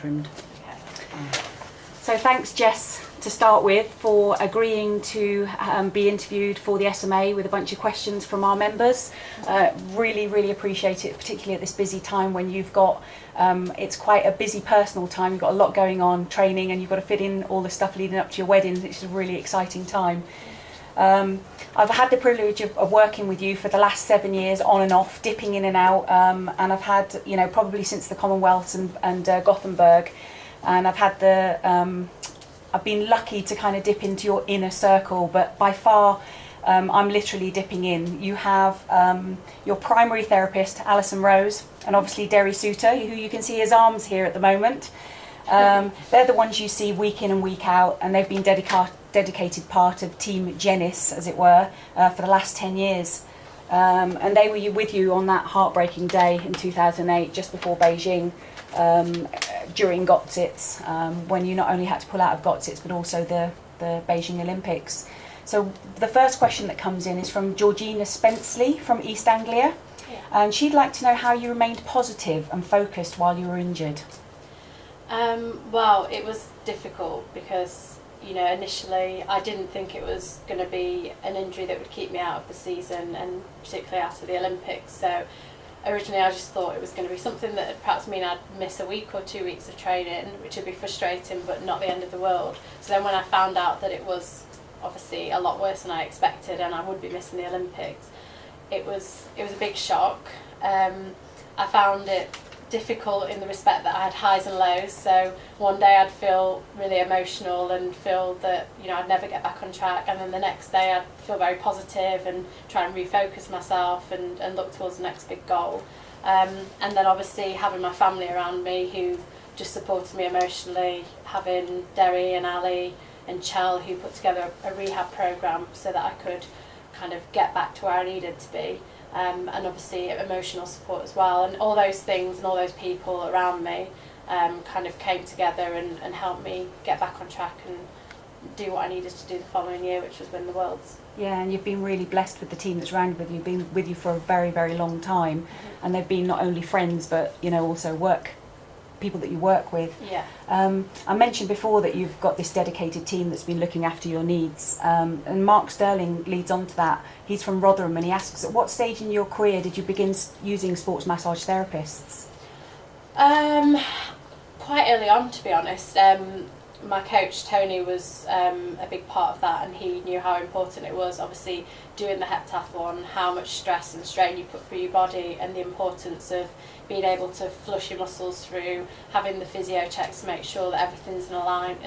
trimmed. So thanks, Jess, to start with, for agreeing to be interviewed for the SMA with a bunch of questions from our members. Really, really appreciate it, particularly at this busy time when you've got, it's quite a busy personal time. You've got a lot going on, training, and you've got to fit in all the stuff leading up to your wedding. It's a really exciting time. I've had the privilege of working with you for the last 7 years, on and off, dipping in and out, and I've had, you know, probably since the Commonwealths and Gothenburg, and I've had I've been lucky to kind of dip into your inner circle, but by far I'm literally dipping in. You have your primary therapist, Alison Rose, and obviously Derry Suter, who you can see his arms here at the moment. They're the ones you see week in and week out, and they've been dedicated part of Team Ennis, as it were, for the last 10 years. And they were with you on that heartbreaking day in 2008, just before Beijing, during Gotsits, when you not only had to pull out of Gotsits, but also the Beijing Olympics. So the first question that comes in is from Georgina Spenceley from East Anglia. Yeah. And she'd like to know how you remained positive and focused while you were injured. Well, it was difficult because, you know, initially I didn't think it was going to be an injury that would keep me out of the season, and particularly out of the Olympics. So originally I just thought it was going to be something that would perhaps mean I'd miss a week or 2 weeks of training, which would be frustrating but not the end of the world. So then when I found out that it was obviously a lot worse than I expected and I would be missing the Olympics, it was a big shock. I found it difficult in the respect that I had highs and lows. So one day I'd feel really emotional and feel that, you know, I'd never get back on track, and then the next day I'd feel very positive and try and refocus myself and look towards the next big goal. And then obviously having my family around me who just supported me emotionally, having Derry and Ali and Chell who put together a rehab programme so that I could kind of get back to where I needed to be. And obviously emotional support as well, and all those things and all those people around me kind of came together and helped me get back on track and do what I needed to do the following year, which was win the Worlds. Yeah, and you've been really blessed with the team that's around with you, been with you for a very, very long time, and they've been not only friends but, you know, also people that you work with. Yeah. I mentioned before that you've got this dedicated team that's been looking after your needs, and Mark Sterling leads on to that. He's from Rotherham, and he asks, at what stage in your career did you begin using sports massage therapists? Quite early on, to be honest. My coach Tony was a big part of that, and he knew how important it was, obviously doing the heptathlon, how much stress and strain you put through your body, and the importance of being able to flush your muscles through, having the physio checks to make sure that everything's in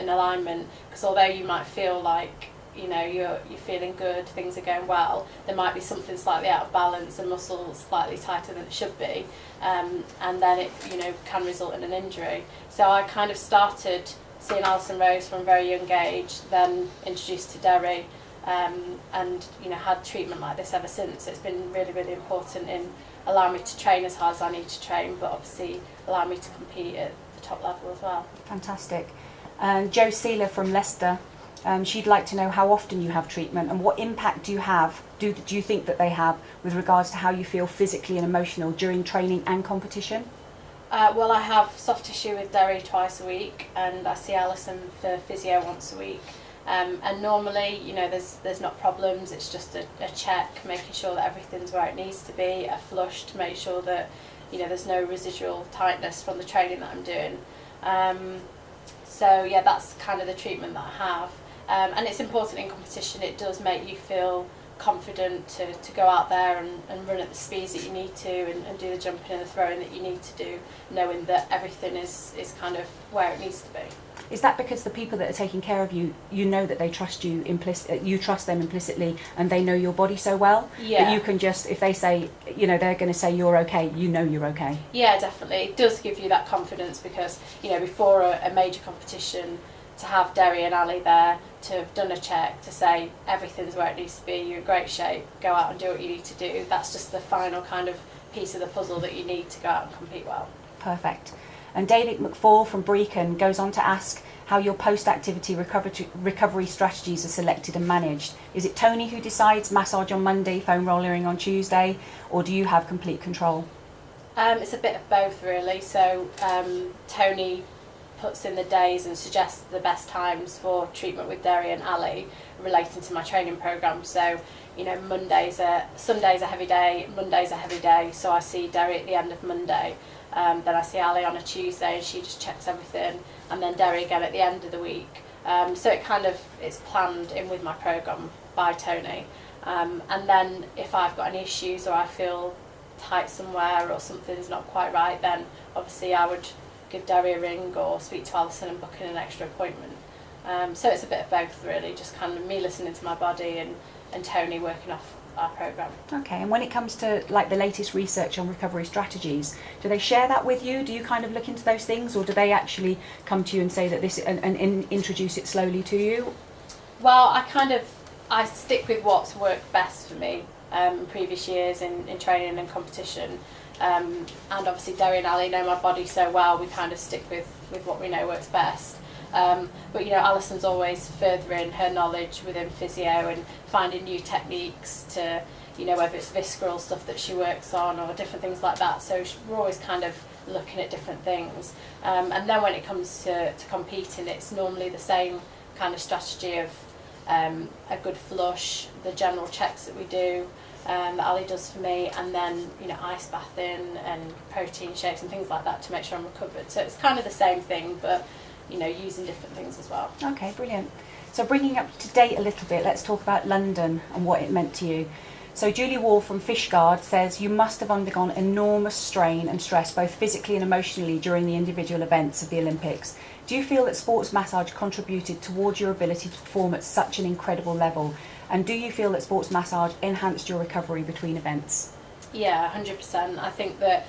alignment, because although you might feel like, you know, you're feeling good, things are going well, there might be something slightly out of balance, a muscle slightly tighter than it should be, and then it, you know, can result in an injury. So I kind of started seeing Alison Rose from a very young age, then introduced to Derry, and, you know, had treatment like this ever since. It's been really, really important in allowing me to train as hard as I need to train, but obviously allow me to compete at the top level as well. Fantastic. And Jo Seeler from Leicester, she'd like to know how often you have treatment and what impact do you think that they have with regards to how you feel physically and emotional during training and competition? Well, I have soft tissue with Derry twice a week, and I see Alison for physio once a week. And normally, you know, there's not problems. It's just a check, making sure that everything's where it needs to be, a flush to make sure that, you know, there's no residual tightness from the training that I'm doing. So yeah, that's kind of the treatment that I have. And it's important in competition. It does make you feel confident to go out there and run at the speeds that you need to, and do the jumping and the throwing that you need to do, knowing that everything is kind of where it needs to be. Is that because the people that are taking care of you, you know that they trust you you trust them implicitly, and they know your body so well Yeah. that you can just, if they say, you know, they're going to say you're okay, you know you're okay? Yeah, definitely. It does give you that confidence because, you know, before a major competition, to have Derry and Ali there, to have done a check, to say everything's where it needs to be, you're in great shape, go out and do what you need to do. That's just the final kind of piece of the puzzle that you need to go out and compete well. Perfect. And David McFall from Brecon goes on to ask how your post-activity recovery strategies are selected and managed. Is it Tony who decides massage on Monday, foam rollering on Tuesday, or do you have complete control? It's a bit of both really. So Tony puts in the days and suggests the best times for treatment with Derry and Ali relating to my training programme. So, you know, Sunday's a heavy day, Monday's a heavy day, so I see Derry at the end of Monday. Then I see Ali on a Tuesday and she just checks everything, and then Derry again at the end of the week. So it's planned in with my programme by Tony. And then if I've got any issues or I feel tight somewhere or something's not quite right, then obviously I would give Derry a ring or speak to Alison and book in an extra appointment. So it's a bit of both really, just kind of me listening to my body and Tony working off our programme. Okay, and when it comes to like the latest research on recovery strategies, do they share that with you? Do you kind of look into those things, or do they actually come to you and say that this and introduce it slowly to you? Well, I stick with what's worked best for me in previous years in training and competition. And obviously Derry and Ali know my body so well, we kind of stick with what we know works best. But you know, Alison's always furthering her knowledge within physio and finding new techniques to, you know, whether it's visceral stuff that she works on or different things like that. So we're always kind of looking at different things. And then when it comes to competing, it's normally the same kind of strategy of a good flush, the general checks that we do, that Ali does for me, and then, you know, ice bathing and protein shakes and things like that to make sure I'm recovered. So it's kind of the same thing, but, you know, using different things as well. Okay, brilliant. So bringing up to date a little bit, let's talk about London and what it meant to you. So Julie Wall from Fishguard says you must have undergone enormous strain and stress both physically and emotionally during the individual events of the Olympics. Do you feel that sports massage contributed towards your ability to perform at such an incredible level? And do you feel that sports massage enhanced your recovery between events? Yeah, 100%. I think that,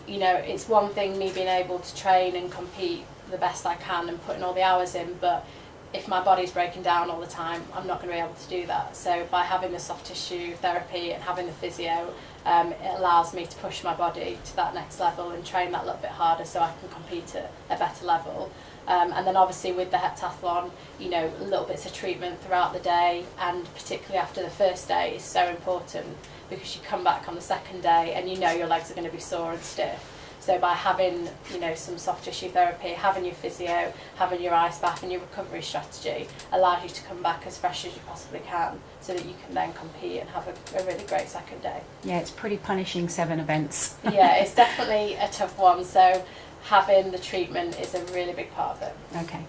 you know, it's one thing me being able to train and compete the best I can and putting all the hours in, but if my body's breaking down all the time, I'm not going to be able to do that. So by having the soft tissue therapy and having the physio, it allows me to push my body to that next level and train that a little bit harder so I can compete at a better level. And then obviously with the heptathlon, you know, little bits of treatment throughout the day, and particularly after the first day is so important, because you come back on the second day and you know your legs are going to be sore and stiff. So by having, you know, some soft tissue therapy, having your physio, having your ice bath and your recovery strategy allows you to come back as fresh as you possibly can, so that you can then compete and have a really great second day. Yeah, it's pretty punishing 7 events. Yeah, it's definitely a tough one. So having the treatment is a really big part of it. Okay.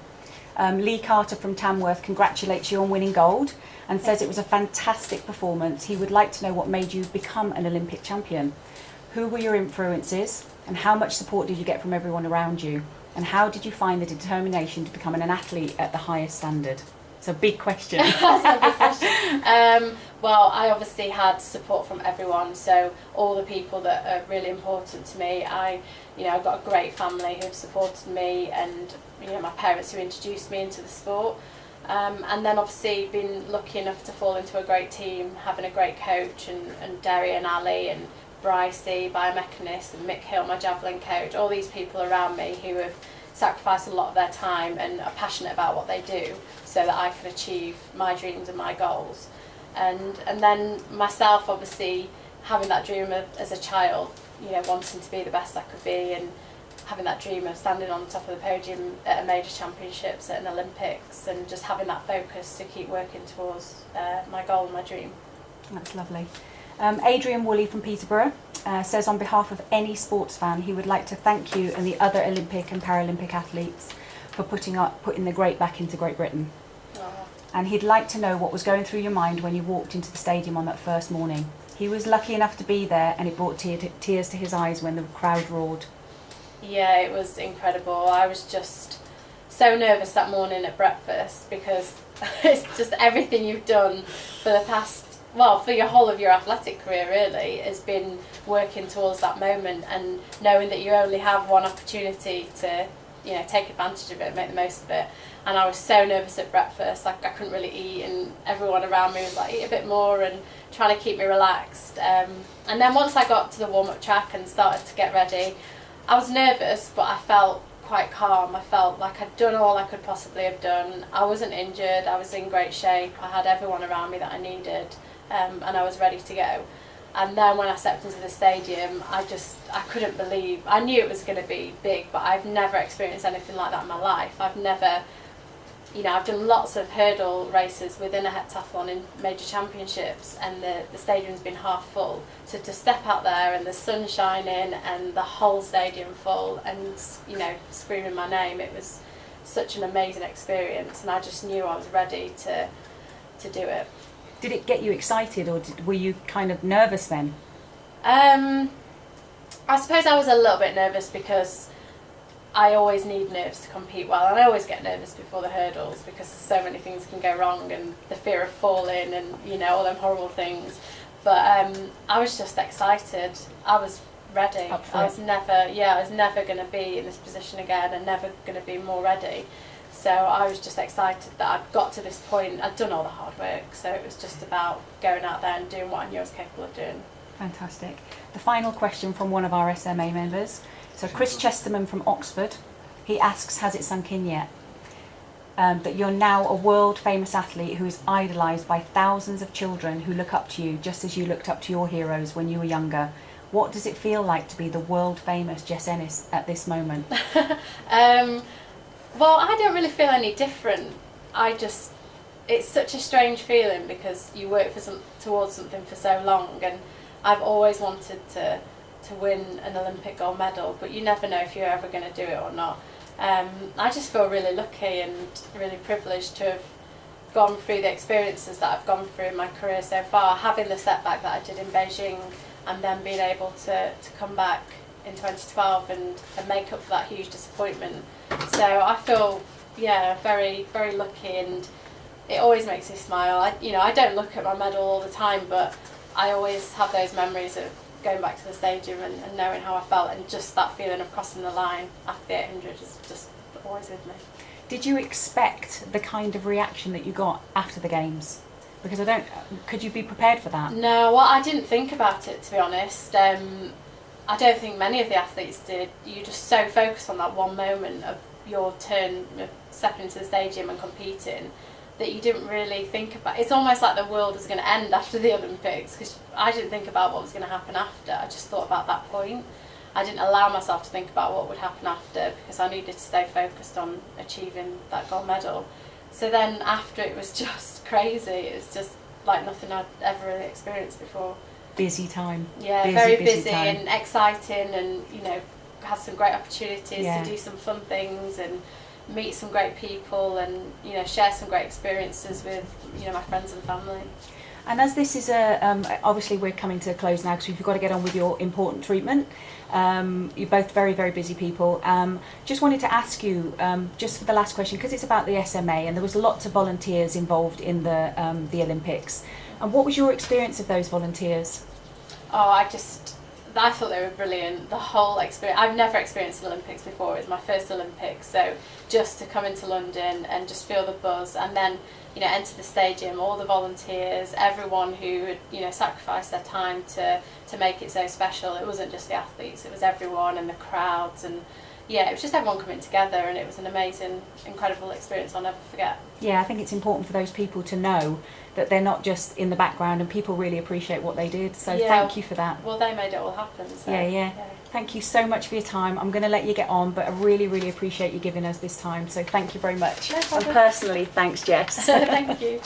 Lee Carter from Tamworth congratulates you on winning gold and says it was a fantastic performance. He would like to know what made you become an Olympic champion. Who were your influences, and how much support did you get from everyone around you? And how did you find the determination to become an athlete at the highest standard? It's a big question. That's a big question. Well, I obviously had support from everyone, so all the people that are really important to me. I've got a great family who have supported me, and you know, my parents who introduced me into the sport. And then obviously been lucky enough to fall into a great team, having a great coach, and Derry and Ali and Brycey, biomechanist, and Mick Hill, my javelin coach, all these people around me who have sacrificed a lot of their time and are passionate about what they do so that I can achieve my dreams and my goals. And then myself, obviously, having that dream as a child, you know, wanting to be the best I could be, and having that dream of standing on the top of the podium at a major championships, at an Olympics, and just having that focus to keep working towards my goal and my dream. That's lovely. Adrian Woolley from Peterborough says on behalf of any sports fan, he would like to thank you and the other Olympic and Paralympic athletes for putting the great back into Great Britain. Oh. And he'd like to know what was going through your mind when you walked into the stadium on that first morning. He was lucky enough to be there, and it brought tears to his eyes when the crowd roared. Yeah, it was incredible. I was just so nervous that morning at breakfast, because it's just everything you've done for the past, for your whole of your athletic career really, has been working towards that moment, and knowing that you only have one opportunity to, you know, take advantage of it, make the most of it. And I was so nervous at breakfast, like I couldn't really eat, and everyone around me was like, eat a bit more, and trying to keep me relaxed. And then once I got to the warm-up track and started to get ready, I was nervous, but I felt quite calm. I felt like I'd done all I could possibly have done. I wasn't injured, I was in great shape, I had everyone around me that I needed, and I was ready to go. And then when I stepped into the stadium, I couldn't believe, I knew it was going to be big, but I've never experienced anything like that in my life. I've never, I've done lots of hurdle races within a heptathlon in major championships, and the stadium's been half full. So to step out there and the sun shining and the whole stadium full and, screaming my name, it was such an amazing experience, and I just knew I was ready to do it. Did it get you excited, or were you kind of nervous then? I suppose I was a little bit nervous because I always need nerves to compete well, and I always get nervous before the hurdles because so many things can go wrong, and the fear of falling and all them horrible things. But I was just excited. I was ready. I was never going to be in this position again, and never going to be more ready. So I was just excited that I'd got to this point. I'd done all the hard work, so it was just about going out there and doing what I knew I was capable of doing. Fantastic. The final question from one of our SMA members. So Chris Chesterman from Oxford, he asks, has it sunk in yet? That you're now a world famous athlete who is idolised by thousands of children who look up to you just as you looked up to your heroes when you were younger. What does it feel like to be the world famous Jess Ennis at this moment? Well, I don't really feel any different. It's such a strange feeling because you work towards something for so long, and I've always wanted to win an Olympic gold medal, but you never know if you're ever going to do it or not. I just feel really lucky and really privileged to have gone through the experiences that I've gone through in my career so far, having the setback that I did in Beijing, and then being able to come back in 2012 and make up for that huge disappointment. So I feel, very, very lucky, and it always makes me smile. I don't look at my medal all the time, but I always have those memories of going back to the stadium and knowing how I felt, and just that feeling of crossing the line after the 800 is just always with me. Did you expect the kind of reaction that you got after the Games? Because could you be prepared for that? No, well, I didn't think about it, to be honest. I don't think many of the athletes did. You're just so focused on that one moment of your turn, stepping into the stadium and competing, that you didn't really think about. It's almost like the world was going to end after the Olympics, because I didn't think about what was going to happen after. I just thought about that point. I didn't allow myself to think about what would happen after, because I needed to stay focused on achieving that gold medal. So then after, it was just crazy. It was just like nothing I'd ever really experienced before. Busy time. Yeah, very busy and exciting, and had some great opportunities to do some fun things and meet some great people, and share some great experiences with my friends and family. And as this is obviously we're coming to a close now, because you've got to get on with your important treatment. You're both very, very busy people. Just wanted to ask you, just for the last question, because it's about the SMA, and there was lots of volunteers involved in the Olympics. And what was your experience of those volunteers? Oh, I thought they were brilliant. The whole experience. I've never experienced an Olympics before. It was my first Olympics, so just to come into London and just feel the buzz, and then enter the stadium, all the volunteers, everyone who had sacrificed their time to make it so special. It wasn't just the athletes; it was everyone, and the crowds, and it was just everyone coming together, and it was an amazing, incredible experience I'll never forget. Yeah, I think it's important for those people to know that they're not just in the background, and people really appreciate what they did. So thank you for that. Well, they made it all happen. So, yeah. Thank you so much for your time. I'm going to let you get on, but I really, really appreciate you giving us this time. So thank you very much. No problem. And personally, thanks, Jess. Thank you.